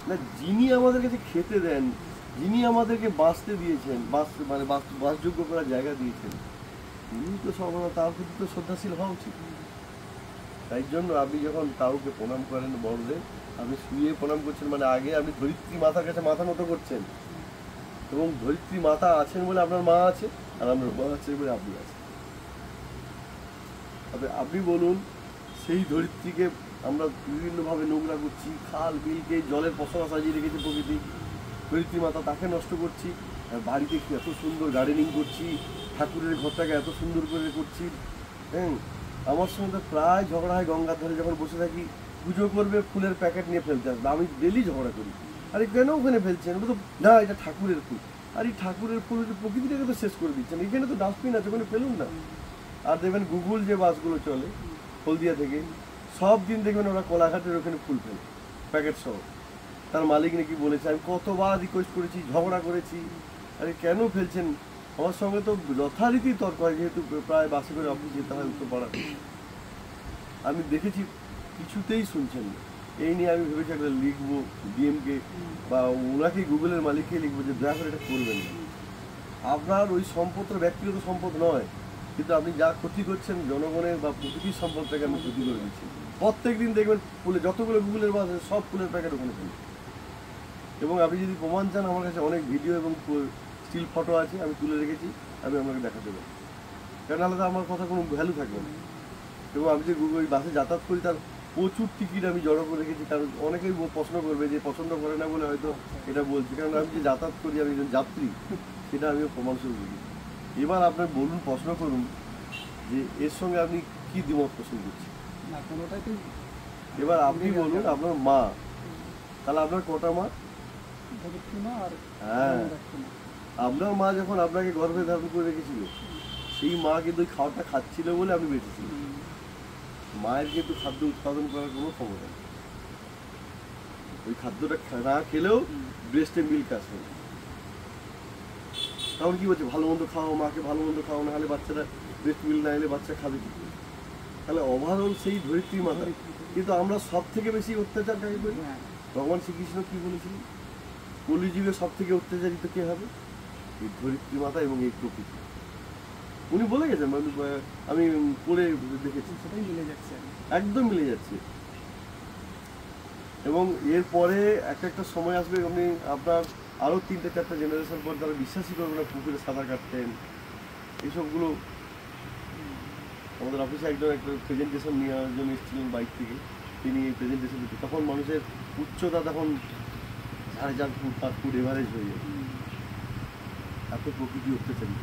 না, যিনি আমাদের কাছে খেতে দেন, যিনি আমাদেরকে বাঁচতে দিয়েছেন, বাসযোগ্য করার জায়গা দিয়েছেন, তিনি তো সর্বদা তার প্রতি তো শ্রদ্ধাশীল হওয়া উচিত। তাই জন্য আপনি যখন কাউকে প্রণাম করেন বড়দের, আপনি শুয়ে প্রণাম করছেন, মানে আগে আপনি ধরিত্রী মাতার কাছে মাথা নত করছেন, এবং ধরিত্রী মাতা আছেন বলে আপনার মা আছে, আর আপনার মা আছে বলে আপনি আছেন। আপনি বলুন, সেই ধরিত্রীকে আমরা বিভিন্নভাবে নোংরা করছি, খাল বিলকে জলের পসরা সাজিয়ে রেখেছে প্রকৃতি, ধরিত্রী মাতা তাকে নষ্ট করছি, আর বাড়িতে এত সুন্দর গার্ডেনিং করছি, ঠাকুরের ঘরটাকে এত সুন্দর করে করছি। হ্যাঁ, আমার সঙ্গে তো প্রায় ঝগড়া হয়, গঙ্গার ধারে যখন বসে থাকি, পুজো করবে ফুলের প্যাকেট নিয়ে ফেলতে আসবে, আমি ডেলি ঝগড়া করি, আরে কেন ওখানে ফেলছেন, ওটা তো না, এটা ঠাকুরের ফুল। আর এই ঠাকুরের ফুল প্রকৃতিটাকে তো শেষ করে দিচ্ছেন, এখানে তো ডাস্টবিন আছে, ওখানে ফেলুন না। আর দেখবেন গুগল যে বাসগুলো চলে হলদিয়া থেকে, সব দিন দেখবেন ওরা কোলাঘাটের ওখানে ফুল ফেলে প্যাকেট সহ। তার মালিক নাকি বলেছে, আমি কতবার রিকোয়েস্ট করেছি, ঝগড়া করেছি, আরে কেন ফেলছেন। আমার সঙ্গে তো যথারীতি তর্ক হয়, যেহেতু প্রায় বাসে করে অফিস যেতে হয় উত্তরপাড়া। আমি দেখেছি কিছুতেই শুনছেন না। এই নিয়ে আমি ভেবেছি একটা লিখবো ডিএমকে বা ওনাকে, গুগলের মালিককে লিখবো যে দয়া করে এটা করবেন না। আপনার ওই সম্পদটা ব্যক্তিগত সম্পদ নয়, কিন্তু আপনি যা ক্ষতি করছেন জনগণের বা প্রকৃতির সম্পদটাকে আমি ক্ষতি করে দিচ্ছি। প্রত্যেক দিন দেখবেন ফুলে যতগুলো গুগলের বাস আছে সব ফুলের প্যাকেট ওখানে ফেলি। এবং আপনি যদি প্রমাণ চান, আমার কাছে অনেক ভিডিও এবং স্টিল ফটো আছে, আমি তুলে রেখেছি, আমি আপনাকে দেখাতে পারি। কারণ আলাদা আমার কথা কোনো ভ্যালু থাকবে না। এবং আমি যে গুগল বাসে যাতায়াত করি, তার প্রচুর টিকিট আমি জড়ো করে রেখেছি, কারণ অনেকেই প্রশ্ন করবে যে পছন্দ করে না বলে হয়তো এটা বলছি, কারণ আমি যে যাতায়াত করি, আমি একজন যাত্রী, সেটা আমি প্রমাণস্বরূপ দিই। এবার আপনার বলুন, প্রশ্ন করুন যে এর সঙ্গে আপনি কি দ্বিমত পোষণ করছেন। এবার আপনি বলুন, আপনার মা, তাহলে আপনার কটা মা? হ্যাঁ, আপনার মা যখন আপনাকে গর্ভে ধারণ করে রেখেছিল, সেই মা কিন্তু ওই খাওয়াটা খাচ্ছিল বলে আপনি বেঁচেছিল। মায়ের কিন্তু খাদ্য উৎপাদন করার কোনো ক্ষমতা নেই। ওই খাদ্যটা না খেলেও ব্রেস্টে মিল্ক আসবে। তখন কি বলছে, ভালো মন্দ খাও, মাকে ভালো মন্দ খাও, না হলে বাচ্চারা ব্রেস্ট মিল্ক না এলে বাচ্চা খাবে কি? তাহলে ওভারঅল সেই ধরিত্রী মাতা। কিন্তু আমরা সব থেকে বেশি অত্যাচার কাকে করি? ভগবান শ্রীকৃষ্ণ কি বলেছিলেন, কলিযুগে সব থেকে অত্যাচারিত কে হবে? এই ধরিত্রী মাতা এবং এই প্রকৃতি। উনি বলে গেছেন, আমি পড়ে দেখেছি, সেটাই মিলে যাচ্ছে, একদম মিলে যাচ্ছে। এবং এরপরে একটা সময় আসবে, আপনি আপনার আরও 3-4 জেনারেশন পর তারা বিশ্বাসই করবে না পুকুরে সাঁতার কাটতেন। এইসবগুলো আমাদের অফিসে একটা প্রেজেন্টেশন নেওয়ার জন্য এসেছিলেন বাইক থেকে, তিনি এই প্রেজেন্টেশন দিতে, তখন মানুষের উচ্চতা তখন 4.5 ফুট 5 ফুট এভারেজ হয়ে যায়, এত প্রকৃতি অত্যাচারী।